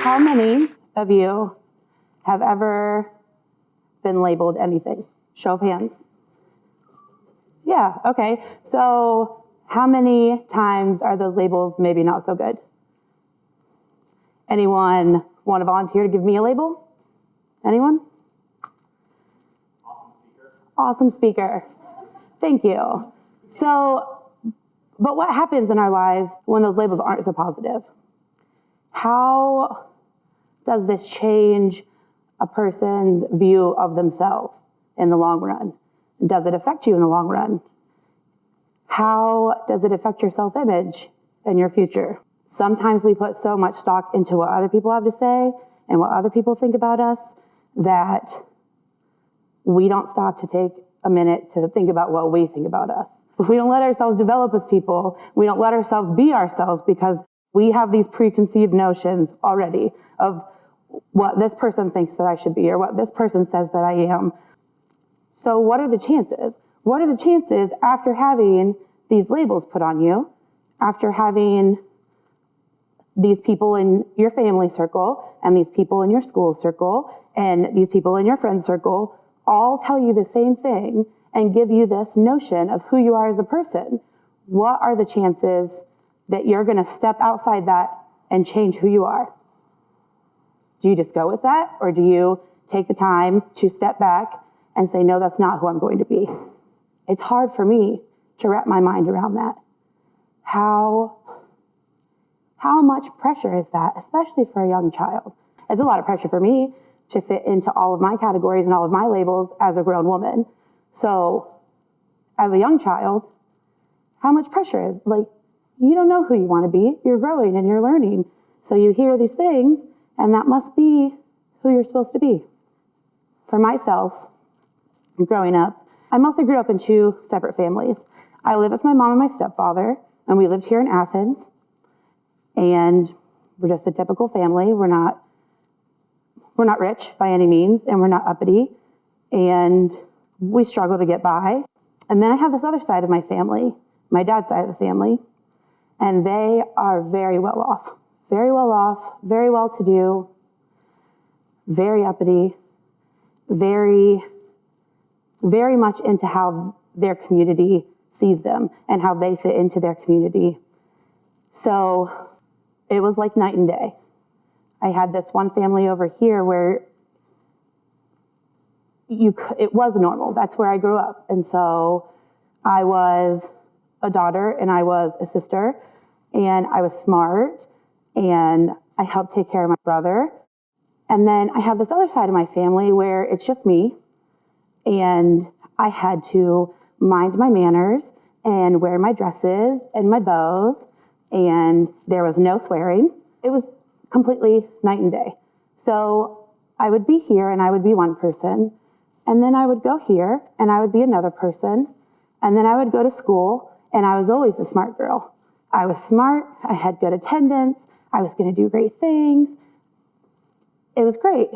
How many of you have ever been labeled anything? Show of hands. Yeah, okay. So how many times are those labels maybe not so good? Anyone want to volunteer to give me a label? Anyone? Awesome speaker. Thank you. So, but what happens in our lives when those labels aren't so positive? How does this change a person's view of themselves in the long run? Does it affect you in the long run? How does it affect your self-image and your future? Sometimes we put so much stock into what other people have to say and what other people think about us that we don't stop to take a minute to think about what we think about us. If we don't let ourselves develop as people, we don't let ourselves be ourselves because we have these preconceived notions already of what this person thinks that I should be or what this person says that I am. So what are the chances? What are the chances after having these labels put on you, after having these people in your family circle and these people in your school circle and these people in your friend circle all tell you the same thing and give you this notion of who you are as a person? What are the chances that you're going to step outside that and change who you are? Do you just go with that, or do you take the time to step back and say, no, that's not who I'm going to be? It's hard for me to wrap my mind around that. How much pressure is that, especially for a young child? It's a lot of pressure for me to fit into all of my categories and all of my labels as a grown woman. So as a young child, how much pressure is, like, you don't know who you want to be. You're growing and you're learning. So you hear these things, and that must be who you're supposed to be. For myself, growing up, I mostly grew up in two separate families. I lived with my mom and my stepfather, and we lived here in Athens. And we're just a typical family. We're not rich by any means, and we're not uppity. And we struggle to get by. And then I have this other side of my family, my dad's side of the family. And they are very well off, very well to do, very uppity, very much into how their community sees them and how they fit into their community. So it was like night and day. I had this one family over here where it was normal. That's where I grew up. And so I was a daughter and I was a sister and I was smart and I helped take care of my brother. And then I have this other side of my family where it's just me and I had to mind my manners and wear my dresses and my bows, and there was no swearing. It was completely night and day. So I would be here and I would be one person, and then I would go here and I would be another person, and then I would go to school and I was always the smart girl. I was smart, I had good attendance, I was going to do great things. It was great.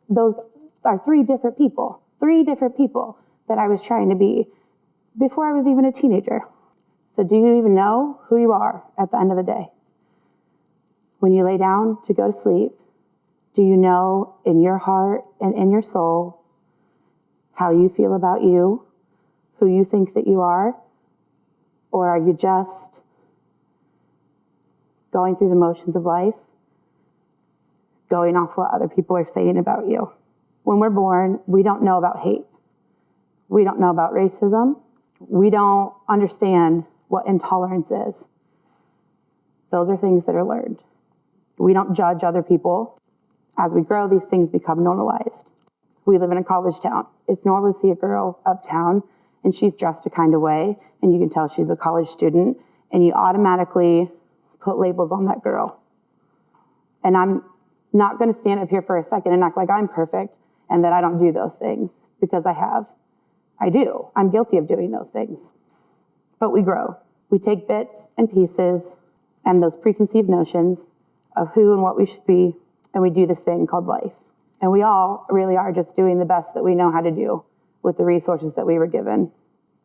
Those are three different people that I was trying to be before I was even a teenager. So do you even know who you are at the end of the day? When you lay down to go to sleep, do you know in your heart and in your soul how you feel about you, who you think that you are? Or are you just going through the motions of life, going off what other people are saying about you? When we're born, we don't know about hate. We don't know about racism. We don't understand what intolerance is. Those are things that are learned. We don't judge other people. As we grow, these things become normalized. We live in a college town. It's normal to see a girl uptown and she's dressed a kind of way and you can tell she's a college student and you automatically put labels on that girl. And I'm not going to stand up here for a second and act like I'm perfect and that I don't do those things, because I do. I'm guilty of doing those things. But we grow. We take bits and pieces and those preconceived notions of who and what we should be, and we do this thing called life. And we all really are just doing the best that we know how to do with the resources that we were given.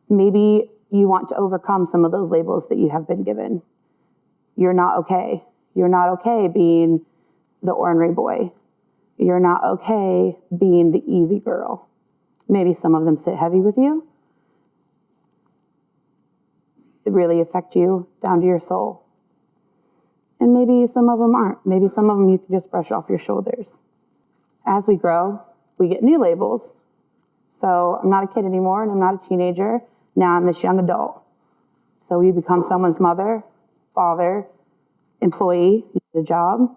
Maybe you want to overcome some of those labels that you have been given. you're not okay. You're not okay being the ornery boy. You're not okay being the easy girl. Maybe some of them sit heavy with you. They really affect you down to your soul. And maybe some of them aren't. Maybe some of them you can just brush off your shoulders. As we grow, we get new labels. So I'm not a kid anymore, and I'm not a teenager. Now I'm this young adult. So you become someone's mother, father, employee, you get a job.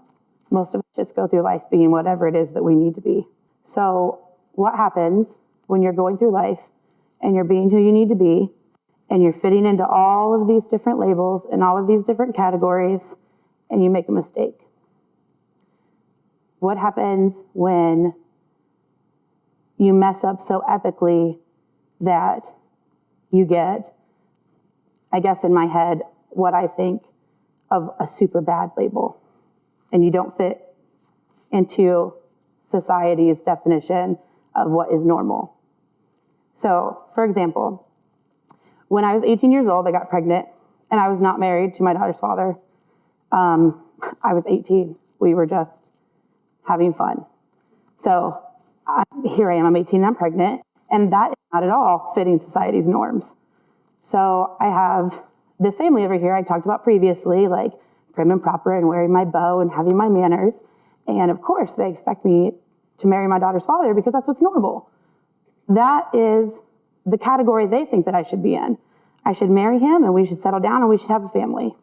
Most of us just go through life being whatever it is that we need to be. So what happens when you're going through life and you're being who you need to be and you're fitting into all of these different labels and all of these different categories and you make a mistake? What happens when you mess up so epically that you get, I guess in my head, what I think of a super bad label, and you don't fit into society's definition of what is normal? So, for example, when I was 18 years old, I got pregnant, and I was not married to my daughter's father. I was 18. We were just having fun. So here I am, I'm 18 and I'm pregnant, and that is not at all fitting society's norms. So I have this family over here I talked about previously, like prim and proper and wearing my bow and having my manners. And of course, they expect me to marry my daughter's father because that's what's normal. That is the category they think that I should be in. I should marry him and we should settle down and we should have a family.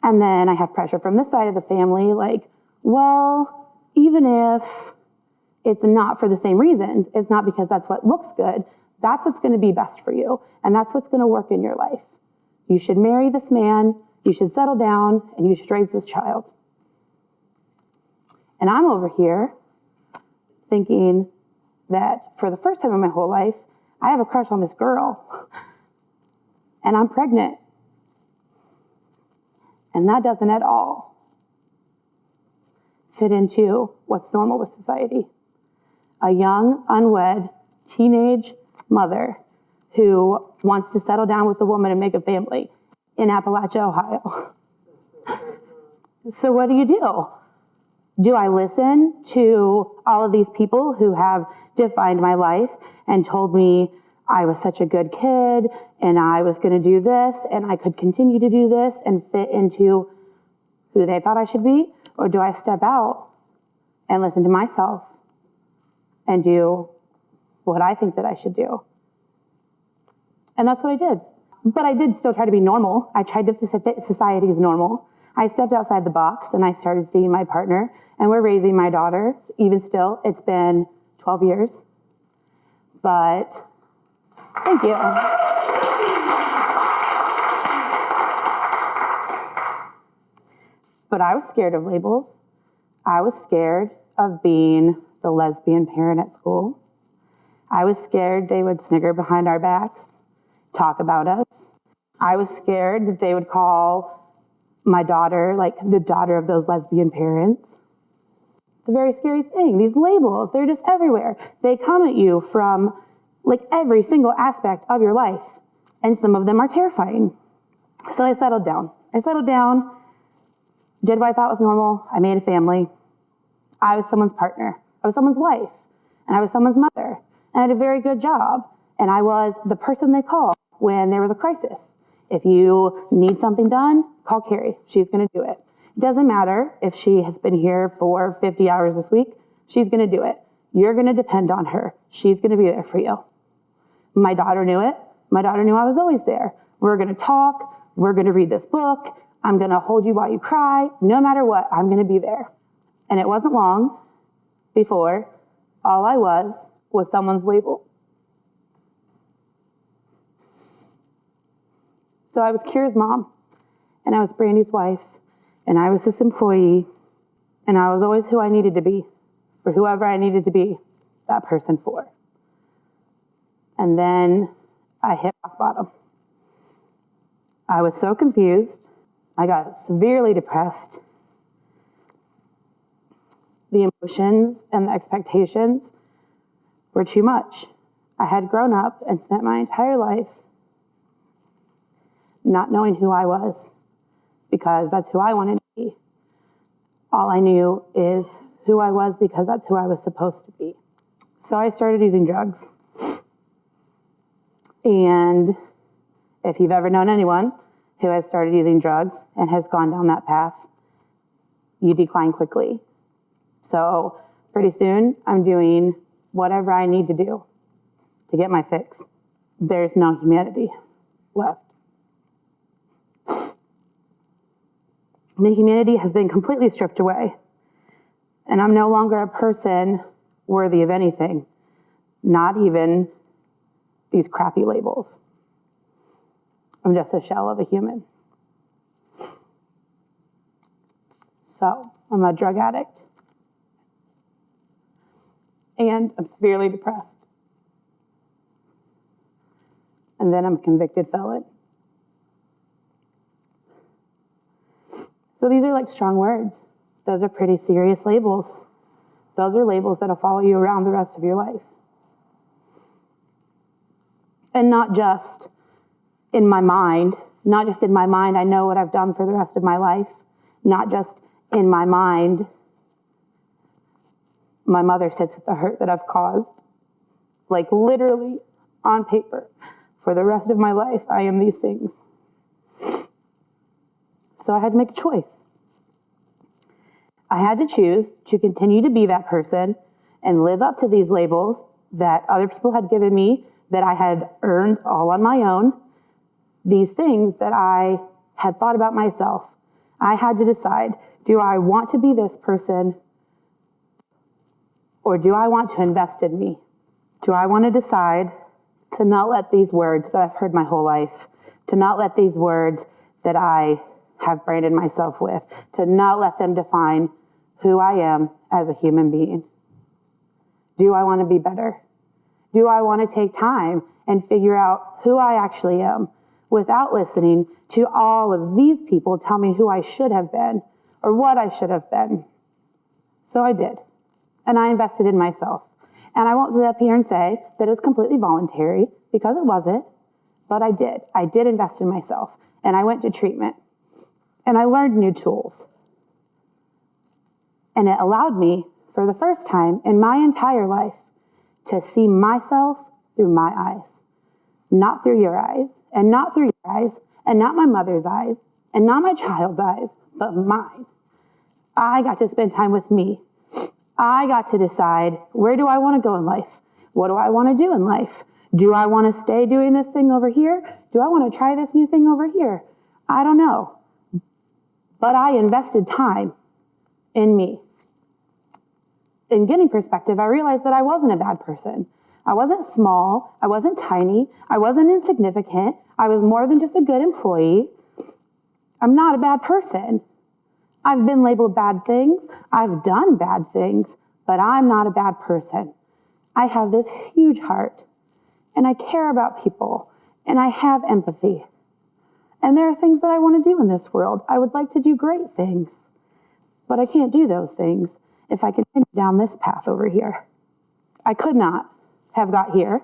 And then I have pressure from this side of the family, like, well, even if it's not for the same reasons, it's not because that's what looks good, that's what's going to be best for you, and that's what's going to work in your life. You should marry this man, you should settle down, and you should raise this child. And I'm over here thinking that for the first time in my whole life, I have a crush on this girl, and I'm pregnant. And that doesn't at all fit into what's normal with society. A young, unwed, teenage mother who wants to settle down with a woman and make a family in Appalachia, Ohio. So what do? Do I listen to all of these people who have defined my life and told me I was such a good kid and I was going to do this and I could continue to do this and fit into who they thought I should be? Or do I step out and listen to myself and do what I think that I should do? And that's what I did. But I did still try to be normal. I tried to fit society's normal. I stepped outside the box and I started seeing my partner, and we're raising my daughter. Even still, it's been 12 years. But thank you. But I was scared of labels. I was scared of being the lesbian parent at school. I was scared they would snigger behind our backs, talk about us. I was scared that they would call my daughter like the daughter of those lesbian parents. It's a very scary thing. These labels, they're just everywhere. They come at you from like every single aspect of your life, and some of them are terrifying. So I settled down. Did what I thought was normal. I made a family. I was someone's partner. I was someone's wife, and I was someone's mother, and I had a very good job, and I was the person they called when there was a crisis. If you need something done, call Keri. She's going to do it. It doesn't matter if she has been here for 50 hours this week. She's going to do it. You're going to depend on her. She's going to be there for you. My daughter knew it. My daughter knew I was always there. We're going to talk. We're going to read this book. I'm going to hold you while you cry. No matter what, I'm going to be there. And it wasn't long before all I was someone's label. So I was Kira's mom, and I was Brandy's wife, and I was this employee, and I was always who I needed to be, for whoever I needed to be that person for. And then I hit rock bottom. I was so confused. I got severely depressed. The emotions and the expectations were too much. I had grown up and spent my entire life not knowing who I was, because that's who I wanted to be. All I knew is who I was because that's who I was supposed to be. So I started using drugs. And if you've ever known anyone who has started using drugs and has gone down that path, you decline quickly. So pretty soon, I'm doing whatever I need to do to get my fix. There's no humanity left. The humanity has been completely stripped away. And I'm no longer a person worthy of anything, not even these crappy labels. I'm just a shell of a human. So, I'm a drug addict. And I'm severely depressed. And then I'm a convicted felon. So these are like strong words. Those are pretty serious labels. Those are labels that'll follow you around the rest of your life. And not just in my mind, I know what I've done for the rest of my life. Not just in my mind, my mother sits with the hurt that I've caused. Like literally on paper, for the rest of my life, I am these things. So I had to make a choice. I had to choose to continue to be that person and live up to these labels that other people had given me, that I had earned all on my own, these things that I had thought about myself. I had to decide, do I want to be this person, or do I want to invest in me? Do I want to decide to not let these words that I've heard my whole life, to not let these words that I have branded myself with, to not let them define who I am as a human being? Do I want to be better? Do I want to take time and figure out who I actually am without listening to all of these people tell me who I should have been or what I should have been? So I did. And I invested in myself. And I won't sit up here and say that it's completely voluntary, because it wasn't, but I did. I did invest in myself. And I went to treatment. And I learned new tools. And it allowed me, for the first time in my entire life, to see myself through my eyes. Not through your eyes, and not through your eyes, and not my mother's eyes, and not my child's eyes, but mine. I got to spend time with me. I got to decide, where do I want to go in life? What do I want to do in life? Do I want to stay doing this thing over here? Do I want to try this new thing over here? I don't know. But I invested time in me. In getting perspective, I realized that I wasn't a bad person. I wasn't small. I wasn't tiny. I wasn't insignificant. I was more than just a good employee. I'm not a bad person. I've been labeled bad things. I've done bad things, but I'm not a bad person. I have this huge heart, and I care about people, and I have empathy. And there are things that I want to do in this world. I would like to do great things, but I can't do those things if I continue down this path over here. I could not have got here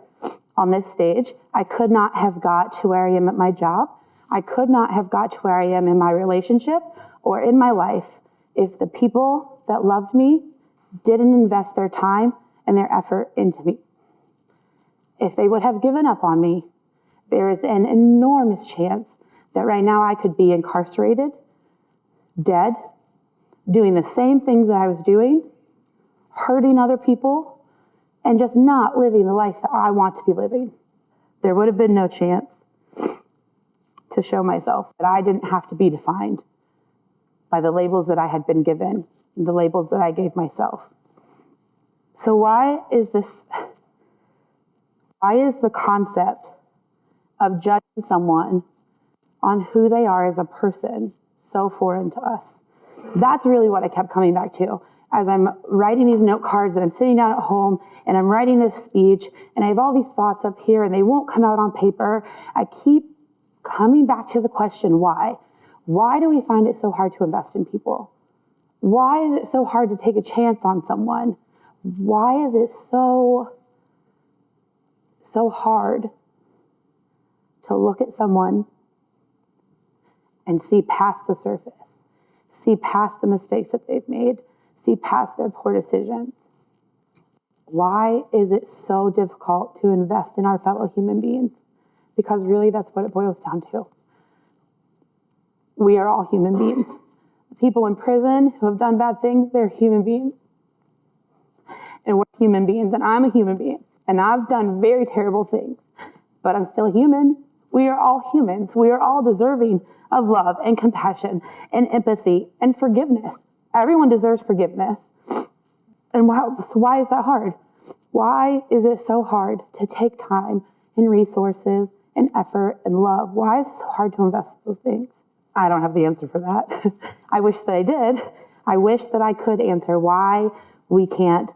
on this stage. I could not have got to where I am at my job. I could not have got to where I am in my relationship or in my life if the people that loved me didn't invest their time and their effort into me. If they would have given up on me, there is an enormous chance that right now I could be incarcerated, dead, doing the same things that I was doing, hurting other people, and just not living the life that I want to be living. There would have been no chance to show myself that I didn't have to be defined by the labels that I had been given, the labels that I gave myself. So why is the concept of judging someone on who they are as a person so foreign to us? That's really what I kept coming back to. As I'm writing these note cards and I'm sitting down at home and I'm writing this speech and I have all these thoughts up here and they won't come out on paper, I keep coming back to the question, why? Why do we find it so hard to invest in people? Why is it so hard to take a chance on someone? Why is it so hard to look at someone and see past the surface, see past the mistakes that they've made, see past their poor decisions. Why is it so difficult to invest in our fellow human beings? Because really that's what it boils down to. We are all human beings. The people in prison who have done bad things, they're human beings. And we're human beings, and I'm a human being. And I've done very terrible things, but I'm still human. We are all humans. We are all deserving of love and compassion and empathy and forgiveness. Everyone deserves forgiveness. And why is that hard? Why is it so hard to take time and resources and effort and love? Why is it so hard to invest in those things? I don't have the answer for that. I wish that I did. I wish that I could answer why we can't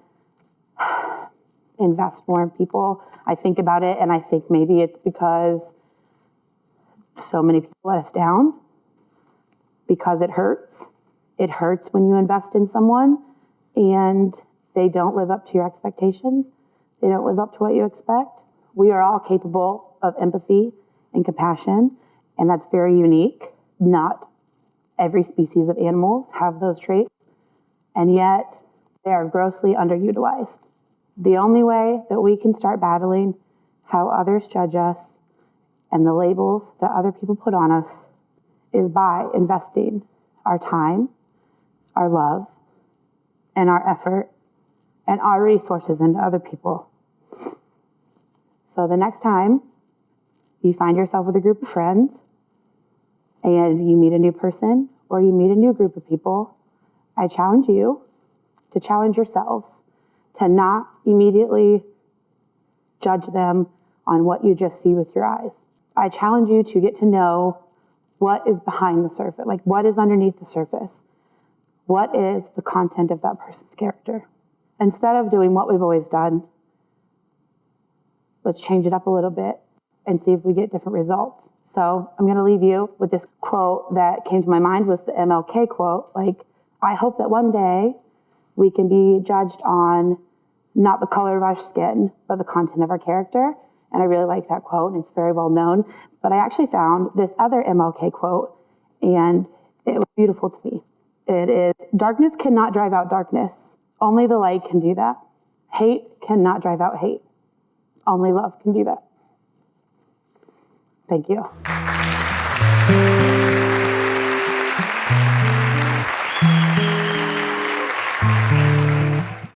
invest more in people. I think about it and I think maybe it's because so many people let us down, because it hurts. It hurts when you invest in someone and they don't live up to your expectations. They don't live up to what you expect. We are all capable of empathy and compassion, and that's very unique. Not every species of animals have those traits, and yet they are grossly underutilized. The only way that we can start battling how others judge us and the labels that other people put on us is by investing our time, our love, and our effort, and our resources into other people. So the next time you find yourself with a group of friends and you meet a new person or you meet a new group of people, I challenge you to challenge yourselves to not immediately judge them on what you just see with your eyes. I challenge you to get to know what is behind the surface, like what is underneath the surface. What is the content of that person's character? Instead of doing what we've always done, let's change it up a little bit and see if we get different results. So I'm going to leave you with this quote that came to my mind, was the MLK quote. Like, I hope that one day we can be judged on not the color of our skin, but the content of our character. And I really like that quote, and it's very well known. But I actually found this other MLK quote, and it was beautiful to me. It is, darkness cannot drive out darkness. Only the light can do that. Hate cannot drive out hate. Only love can do that. Thank you.